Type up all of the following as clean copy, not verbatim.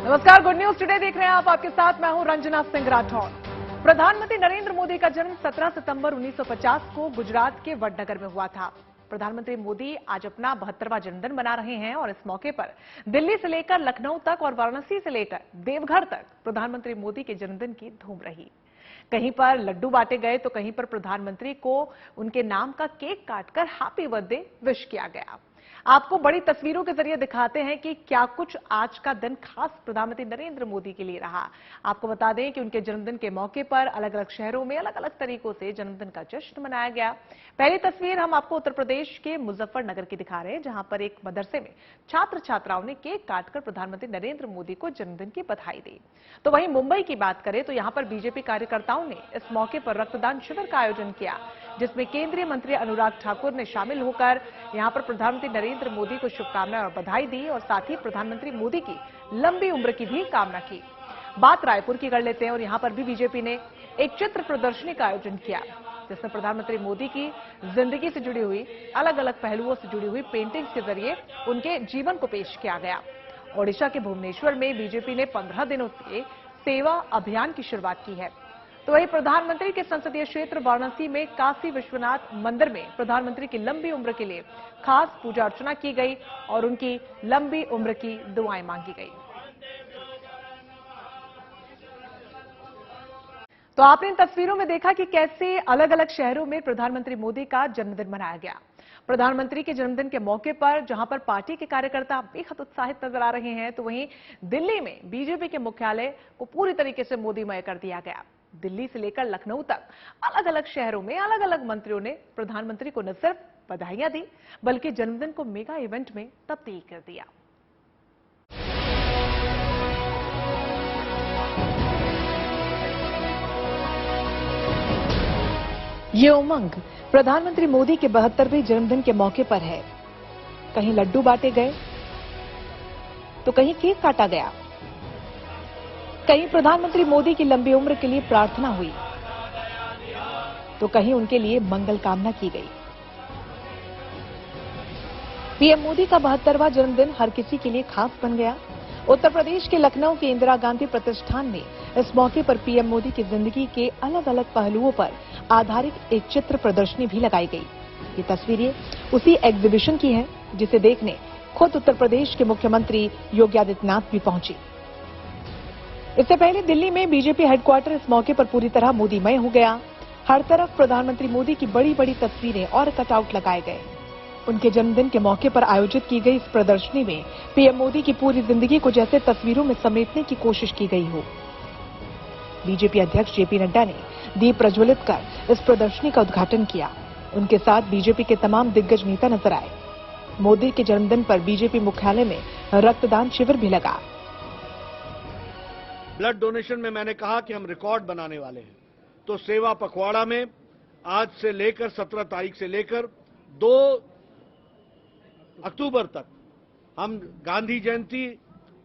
नमस्कार, good news today देख रहे हैं आप। आपके साथ मैं हूं रंजना सिंह राठौर। प्रधानमंत्री नरेंद्र मोदी का जन्म 17 सितंबर 1950 को गुजरात के वडनगर में हुआ था। प्रधानमंत्री मोदी आज अपना 72वां जन्मदिन मना रहे हैं और इस मौके पर दिल्ली से लेकर लखनऊ तक और वाराणसी से लेकर देवघर तक प्रधानमंत्री मोदी के जन्मदिन की धूम रही। कहीं पर लड्डू बांटे गए तो कहीं पर प्रधानमंत्री को उनके नाम का केक काटकर हैप्पी बर्थडे विश किया गया। आपको बड़ी तस्वीरों के जरिए दिखाते हैं कि क्या कुछ आज का दिन खास प्रधानमंत्री नरेंद्र मोदी के लिए रहा। आपको बता दें कि उनके जन्मदिन के मौके पर अलग अलग शहरों में अलग अलग तरीकों से जन्मदिन का जश्न मनाया गया। पहली तस्वीर हम आपको उत्तर प्रदेश के मुजफ्फरनगर की दिखा रहे हैं, जहां पर एक मदरसे में छात्र छात्राओं ने केक काटकर प्रधानमंत्री नरेंद्र मोदी को जन्मदिन की बधाई दी। तो वहीं मुंबई की बात करें तो यहां पर बीजेपी कार्यकर्ताओं ने इस मौके पर रक्तदान शिविर का आयोजन किया, जिसमें केंद्रीय मंत्री अनुराग ठाकुर ने शामिल होकर यहां पर प्रधानमंत्री नरेंद्र मोदी को शुभकामनाएं और बधाई दी और साथ ही प्रधानमंत्री मोदी की लंबी उम्र की भी कामना की। बात रायपुर की कर लेते हैं और यहां पर भी बीजेपी ने एक चित्र प्रदर्शनी का आयोजन किया, जिसमें प्रधानमंत्री मोदी की जिंदगी से जुड़ी हुई अलग अलग पहलुओं से जुड़ी हुई पेंटिंग्स के जरिए उनके जीवन को पेश किया गया। ओडिशा के भुवनेश्वर में बीजेपी ने 15 दिनों से सेवा अभियान की शुरुआत की है। तो वहीं प्रधानमंत्री के संसदीय क्षेत्र वाराणसी में काशी विश्वनाथ मंदिर में प्रधानमंत्री की लंबी उम्र के लिए खास पूजा अर्चना की गई और उनकी लंबी उम्र की दुआएं मांगी गई। तो आपने इन तस्वीरों में देखा कि कैसे अलग अलग शहरों में प्रधानमंत्री मोदी का जन्मदिन मनाया गया। प्रधानमंत्री के जन्मदिन के मौके पर जहां पर पार्टी के कार्यकर्ता बेहद उत्साहित नजर आ रहे हैं, तो वहीं दिल्ली में बीजेपी के मुख्यालय को पूरी तरीके से मोदीमय कर दिया गया। दिल्ली से लेकर लखनऊ तक अलग अलग शहरों में अलग अलग मंत्रियों ने प्रधानमंत्री को न सिर्फ बधाइयां दी, बल्कि जन्मदिन को मेगा इवेंट में तब्दील कर दिया। ये उमंग प्रधानमंत्री मोदी के 72वें जन्मदिन के मौके पर है। कहीं लड्डू बांटे गए तो कहीं केक काटा गया, कहीं प्रधानमंत्री मोदी की लंबी उम्र के लिए प्रार्थना हुई तो कहीं उनके लिए मंगल कामना की गई। पीएम मोदी का 72वां जन्मदिन हर किसी के लिए खास बन गया। उत्तर प्रदेश के लखनऊ के इंदिरा गांधी प्रतिष्ठान में इस मौके पर पीएम मोदी की जिंदगी के अलग अलग पहलुओं पर आधारित एक चित्र प्रदर्शनी भी लगाई गई। ये तस्वीरें उसी एग्जीबिशन की हैं, जिसे देखने खुद उत्तर प्रदेश के मुख्यमंत्री योगी आदित्यनाथ भी पहुंचे। इससे पहले दिल्ली में बीजेपी हेडक्वार्टर इस मौके पर पूरी तरह मोदीमय हो गया। हर तरफ प्रधानमंत्री मोदी की बड़ी बड़ी तस्वीरें और कटआउट लगाए गए। उनके जन्मदिन के मौके पर आयोजित की गई इस प्रदर्शनी में पीएम मोदी की पूरी जिंदगी को जैसे तस्वीरों में समेटने की कोशिश की गई हो। बीजेपी अध्यक्ष जेपी नड्डा ने दीप प्रज्वलित कर इस प्रदर्शनी का उद्घाटन किया। उनके साथ बीजेपी के तमाम दिग्गज नेता नजर आए। मोदी के जन्मदिन पर बीजेपी मुख्यालय में रक्तदान शिविर भी लगा। ब्लड डोनेशन में मैंने कहा कि हम रिकॉर्ड बनाने वाले हैं, तो सेवा पखवाड़ा में आज से लेकर 17 तारीख से लेकर 2 अक्टूबर तक हम गांधी जयंती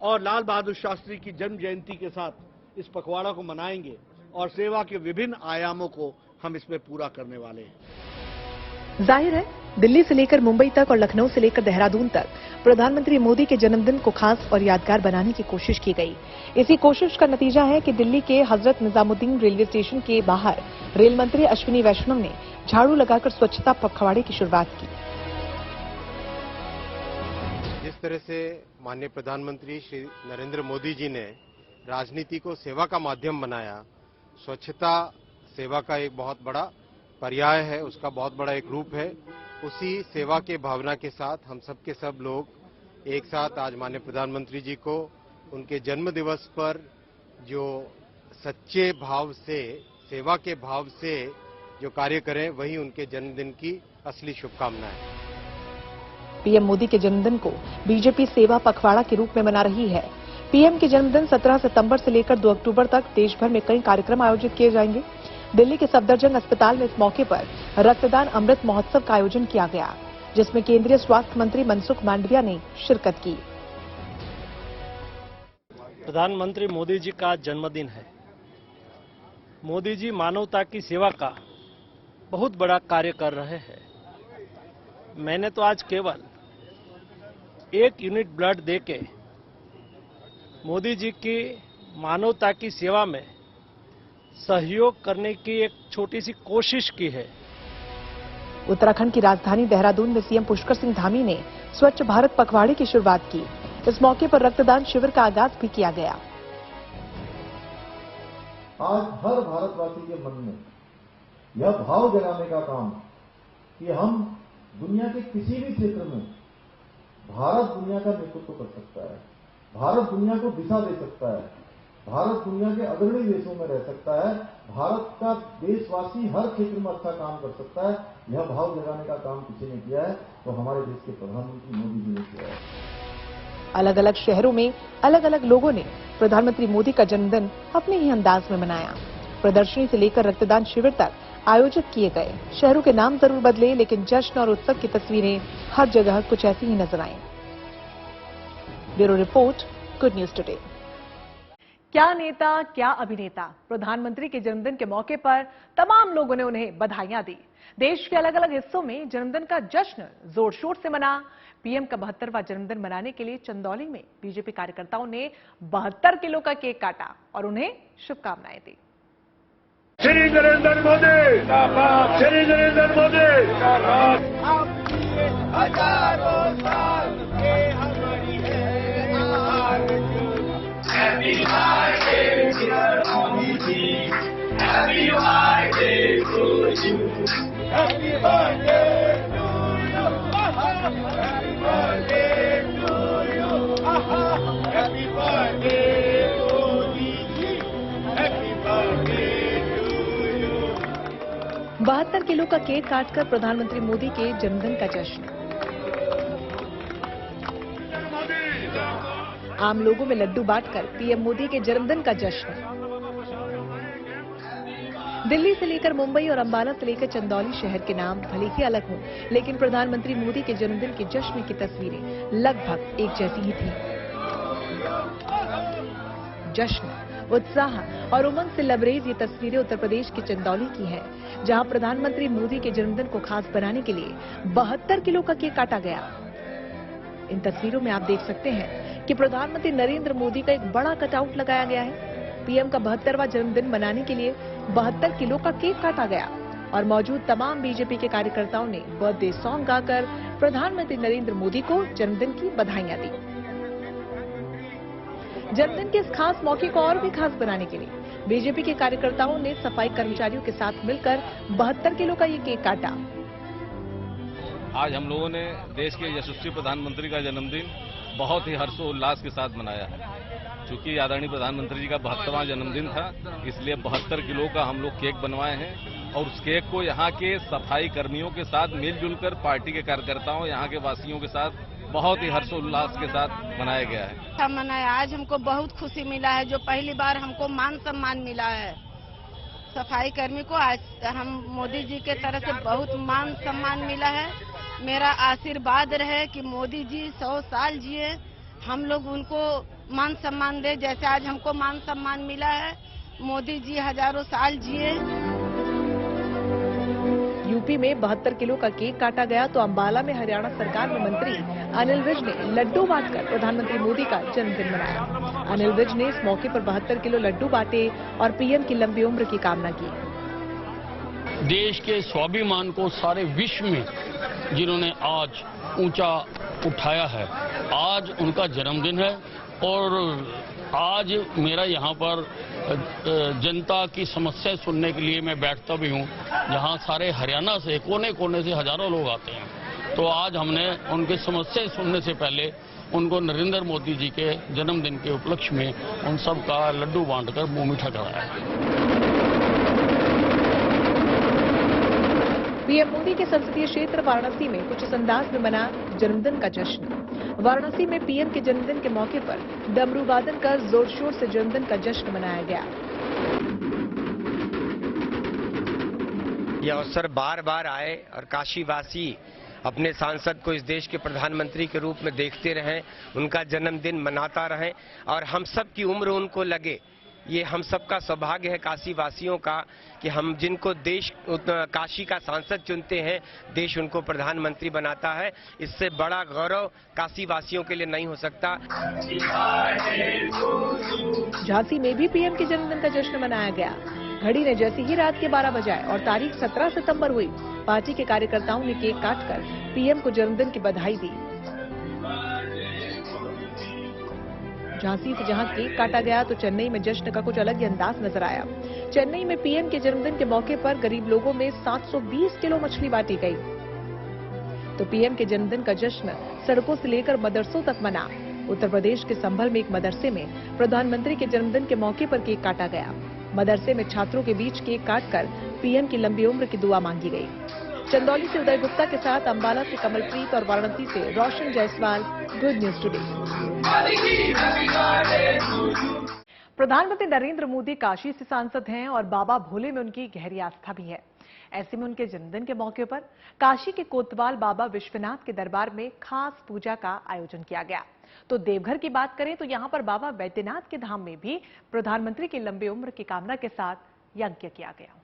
और लाल बहादुर शास्त्री की जन्म जयंती के साथ इस पखवाड़ा को मनाएंगे और सेवा के विभिन्न आयामों को हम इसमें पूरा करने वाले हैं। जाहिर है, दिल्ली से लेकर मुंबई तक और लखनऊ से लेकर देहरादून तक प्रधानमंत्री मोदी के जन्मदिन को खास और यादगार बनाने की कोशिश की गई। इसी कोशिश का नतीजा है कि दिल्ली के हजरत निजामुद्दीन रेलवे स्टेशन के बाहर रेल मंत्री अश्विनी वैष्णव ने झाड़ू लगाकर स्वच्छता पखवाड़े की शुरुआत की। जिस तरह से माननीय प्रधानमंत्री श्री नरेंद्र मोदी जी ने राजनीति को सेवा का माध्यम बनाया, स्वच्छता सेवा का एक बहुत बड़ा पर्याय है, उसका बहुत बड़ा एक रूप है। उसी सेवा के भावना के साथ हम सब के सब लोग एक साथ आज माननीय प्रधानमंत्री जी को उनके जन्म दिवस पर जो सच्चे भाव से, सेवा के भाव से जो कार्य करें, वही उनके जन्मदिन की असली शुभकामनाएं। पीएम मोदी के जन्मदिन को बीजेपी सेवा पखवाड़ा के रूप में मना रही है। पीएम के जन्मदिन 17 सितंबर से लेकर 2 अक्टूबर तक देश भर में कई कार्यक्रम आयोजित किए जाएंगे। दिल्ली के सफदरजंग अस्पताल में इस मौके पर रक्तदान अमृत महोत्सव का आयोजन किया गया, जिसमें केंद्रीय स्वास्थ्य मंत्री मनसुख मांडविया ने शिरकत की। प्रधानमंत्री मोदी जी का जन्मदिन है। मोदी जी मानवता की सेवा का बहुत बड़ा कार्य कर रहे हैं। मैंने तो आज केवल 1 यूनिट ब्लड देके मोदी जी की मानवता की सेवा में सहयोग करने की एक छोटी सी कोशिश की है। उत्तराखंड की राजधानी देहरादून में सीएम पुष्कर सिंह धामी ने स्वच्छ भारत पखवाड़े की शुरुआत की। इस मौके पर रक्तदान शिविर का आगाज भी किया गया। आज हर भारतवासी के मन में यह भाव जगाने का काम कि हम दुनिया के किसी भी क्षेत्र में भारत दुनिया का नेतृत्व कर सकता है, भारत दुनिया को दिशा दे सकता है, भारत दुनिया के अग्रणी देशों में रह सकता है, भारत का देशवासी हर क्षेत्र में अच्छा काम कर सकता है। यह भाव जगाने का काम किसी ने किया है तो हमारे देश के प्रधानमंत्री मोदी जी ने किया है। अलग अलग शहरों में अलग अलग लोगों ने प्रधानमंत्री मोदी का जन्मदिन अपने ही अंदाज में मनाया। प्रदर्शनी से लेकर रक्तदान शिविर तक आयोजित किए गए। शहरों के नाम जरूर बदले, लेकिन जश्न और उत्सव की तस्वीरें हर जगह कुछ ऐसी ही नजर आईं। Bureau report, good news today. क्या नेता, क्या अभिनेता, प्रधानमंत्री के जन्मदिन के मौके पर तमाम लोगों ने उन्हें बधाइयां दी। देश के अलग अलग हिस्सों में जन्मदिन का जश्न जोर शोर से मना। पीएम का 72वां जन्मदिन मनाने के लिए चंदौली में बीजेपी कार्यकर्ताओं ने 72 किलो का केक काटा और उन्हें शुभकामनाएं दी। श्री नरेंद्र मोदी, श्री नरेंद्र मोदी, हजारों साल के हमारी है। Happy birthday dear Modi ji, happy birthday to you, happy birthday to you, happy birthday to you, happy birthday Modi ji, happy birthday. 72 kilo का केक काटकर प्रधानमंत्री मोदी के जन्मदिन का जश्न। आम लोगों में लड्डू बांटकर पीएम मोदी के जन्मदिन का जश्न। दिल्ली से लेकर मुंबई और अंबाला से लेकर चंदौली शहर के नाम भले ही अलग हों, लेकिन प्रधानमंत्री मोदी के जन्मदिन के जश्न की तस्वीरें लगभग एक जैसी ही थी। जश्न, उत्साह और उमंग से लबरेज ये तस्वीरें उत्तर प्रदेश के चंदौली की हैं, जहां प्रधानमंत्री मोदी के जन्मदिन को खास बनाने के लिए 72 किलो का केक काटा गया। इन तस्वीरों में आप देख सकते हैं कि प्रधानमंत्री नरेंद्र मोदी का एक बड़ा कटआउट लगाया गया है। पीएम का 72वां जन्मदिन मनाने के लिए 72 किलो का केक काटा गया और मौजूद तमाम बीजेपी के कार्यकर्ताओं ने बर्थडे सॉन्ग गाकर प्रधानमंत्री नरेंद्र मोदी को जन्मदिन की बधाइयां दी। जन्मदिन के इस खास मौके को और भी खास बनाने के लिए बीजेपी के कार्यकर्ताओं ने सफाई कर्मचारियों के साथ मिलकर 72 किलो का ये केक काटा। आज हम लोगों ने देश के यशस्वी प्रधानमंत्री का जन्मदिन बहुत ही हर्षोल्लास के साथ मनाया है। चूंकि आदरणीय प्रधानमंत्री जी का 72वां जन्मदिन था, इसलिए 72 किलो का हम लोग केक बनवाए हैं और उस केक को यहाँ के सफाई कर्मियों के साथ मिलजुल कर पार्टी के कार्यकर्ताओं, यहाँ के वासियों के साथ बहुत ही हर्षोल्लास के साथ मनाया गया है। मनाया आज हमको बहुत खुशी मिला है, जो पहली बार हमको मान सम्मान मिला है। सफाई कर्मी को आज हम मोदी जी के तरफ से बहुत मान सम्मान मिला है। मेरा आशीर्वाद रहे कि मोदी जी 100 साल जिए, हम लोग उनको मान सम्मान दे जैसे आज हमको मान सम्मान मिला है। मोदी जी हजारों साल जिए। यूपी में 72 किलो का केक काटा गया तो अंबाला में हरियाणा सरकार में मंत्री अनिल विज ने लड्डू बांटकर प्रधानमंत्री मोदी का जन्मदिन मनाया। अनिल विज ने इस मौके पर 72 किलो लड्डू बांटे और पीएम की लंबी उम्र की कामना की। देश के स्वाभिमान को सारे विश्व में जिन्होंने आज ऊंचा उठाया है, आज उनका जन्मदिन है और आज मेरा यहाँ पर जनता की समस्या सुनने के लिए मैं बैठता भी हूँ, जहाँ सारे हरियाणा से कोने कोने से हजारों लोग आते हैं। तो आज हमने उनकी समस्या सुनने से पहले उनको नरेंद्र मोदी जी के जन्मदिन के उपलक्ष्य में उन सब का लड्डू बांटकर मुंह मीठा कराया। पीएम मोदी के संसदीय क्षेत्र वाराणसी में कुछ इस अंदाज में मना जन्मदिन का जश्न। वाराणसी में पीएम के जन्मदिन के मौके पर डमरू वादन कर जोर शोर से जन्मदिन का जश्न मनाया गया। यह अवसर बार बार आए और काशीवासी अपने सांसद को इस देश के प्रधानमंत्री के रूप में देखते रहें, उनका जन्मदिन मनाता रहें और हम सब की उम्र उनको लगे ये हम सबका सौभाग्य है काशी वासियों का कि हम जिनको देश काशी का सांसद चुनते हैं, देश उनको प्रधानमंत्री बनाता है। इससे बड़ा गौरव काशी वासियों के लिए नहीं हो सकता। झांसी में भी पीएम के जन्मदिन का जश्न मनाया गया। घड़ी ने जैसे ही रात के 12 बजाए और तारीख 17 सितंबर हुई, पार्टी के कार्यकर्ताओं ने केक काटकर पीएम को जन्मदिन की बधाई दी। झांसी से जहां केक काटा गया तो चेन्नई में जश्न का कुछ अलग ही अंदाज नजर आया। चेन्नई में पीएम के जन्मदिन के मौके पर गरीब लोगों में 720 किलो मछली बांटी गई। तो पीएम के जन्मदिन का जश्न सड़कों से लेकर मदरसों तक मना। उत्तर प्रदेश के संभल में एक मदरसे में प्रधानमंत्री के जन्मदिन के मौके पर केक काटा गया। मदरसे में छात्रों के बीच केक काटकर पीएम की लंबी उम्र की दुआ मांगी गई। चंदौली से उदय गुप्ता के साथ अंबाला से कमलप्रीत और वाराणसी से रोशन जायसवाल, गुड न्यूज टुडे। प्रधानमंत्री नरेंद्र मोदी काशी से सांसद हैं और बाबा भोले में उनकी गहरी आस्था भी है। ऐसे में उनके जन्मदिन के मौके पर काशी के कोतवाल बाबा विश्वनाथ के दरबार में खास पूजा का आयोजन किया गया। तो देवघर की बात करें तो यहां पर बाबा बैद्यनाथ के धाम में भी प्रधानमंत्री की लंबी उम्र की कामना के साथ यज्ञ किया गया।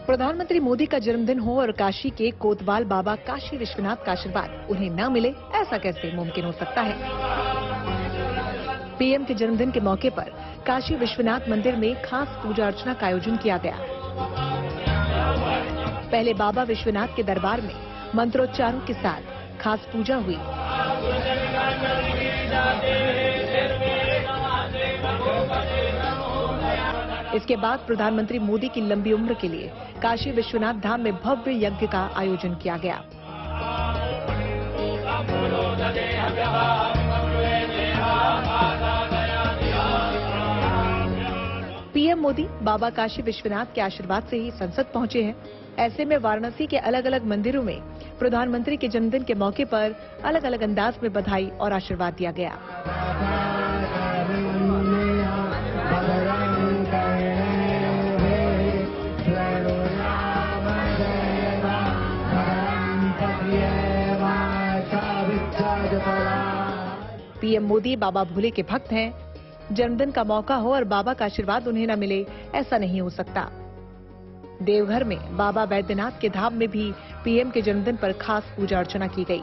प्रधानमंत्री मोदी का जन्मदिन हो और काशी के कोतवाल बाबा काशी विश्वनाथ का आशीर्वाद उन्हें न मिले, ऐसा कैसे मुमकिन हो सकता है। पीएम के जन्मदिन के मौके पर काशी विश्वनाथ मंदिर में खास पूजा अर्चना का आयोजन किया गया। पहले बाबा विश्वनाथ के दरबार में मंत्रोच्चारों के साथ खास पूजा हुई। इसके बाद प्रधानमंत्री मोदी की लंबी उम्र के लिए काशी विश्वनाथ धाम में भव्य यज्ञ का आयोजन किया गया। पीएम मोदी बाबा काशी विश्वनाथ के आशीर्वाद से ही संसद पहुंचे हैं। ऐसे में वाराणसी के अलग अलग मंदिरों में प्रधानमंत्री के जन्मदिन के मौके पर अलग अलग अंदाज में बधाई और आशीर्वाद दिया गया। पीएम मोदी बाबा भोले के भक्त हैं। जन्मदिन का मौका हो और बाबा का आशीर्वाद उन्हें न मिले, ऐसा नहीं हो सकता। देवघर में बाबा बैद्यनाथ के धाम में भी पीएम के जन्मदिन पर खास पूजा अर्चना की गई।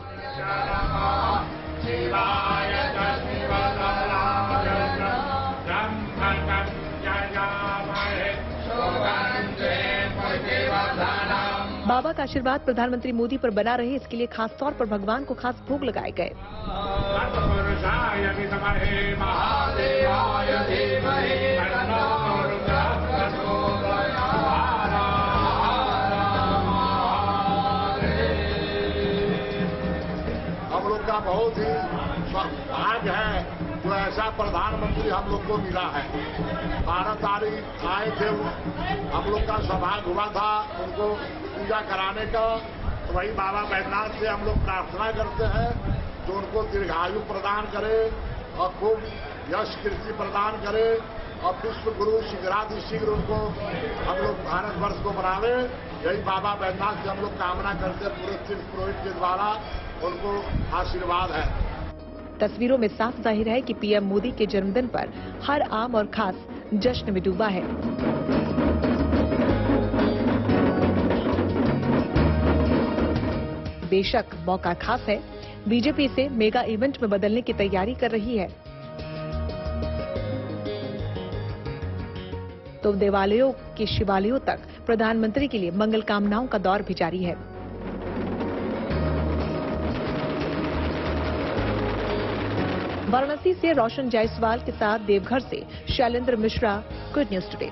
बाबा का आशीर्वाद प्रधानमंत्री मोदी पर बना रहे, इसके लिए खास तौर पर भगवान को खास भोग लगाए गए। हम लोग का बहुत ही भाग्य है जो ऐसा प्रधानमंत्री हम लोग को मिला है। 12 तारीख आए थे, हम लोग का सौभाग्य हुआ था उनको पूजा कराने का। वही बाबा बैद्यनाथ से हम लोग प्रार्थना करते हैं जो उनको दीर्घायु प्रदान करे और खूब यश कीर्ति प्रदान करे और विश्व गुरु शीघ्रातिशीघ्र उनको हम लोग भारतवर्ष को बनावे। यही बाबा बैद्यनाथ से हम लोग कामना करते पूरे तीर्थ पुरोहित के द्वारा उनको आशीर्वाद है। तस्वीरों में साफ जाहिर है कि पीएम मोदी के जन्मदिन पर हर आम और खास जश्न में डूबा है। बेशक मौका खास है, बीजेपी इसे मेगा इवेंट में बदलने की तैयारी कर रही है। तो देवालयों के शिवालयों तक प्रधानमंत्री के लिए मंगल कामनाओं का दौर भी जारी है। वाराणसी से रोशन जायसवाल के साथ देवघर से Shailendra Mishra, good news today.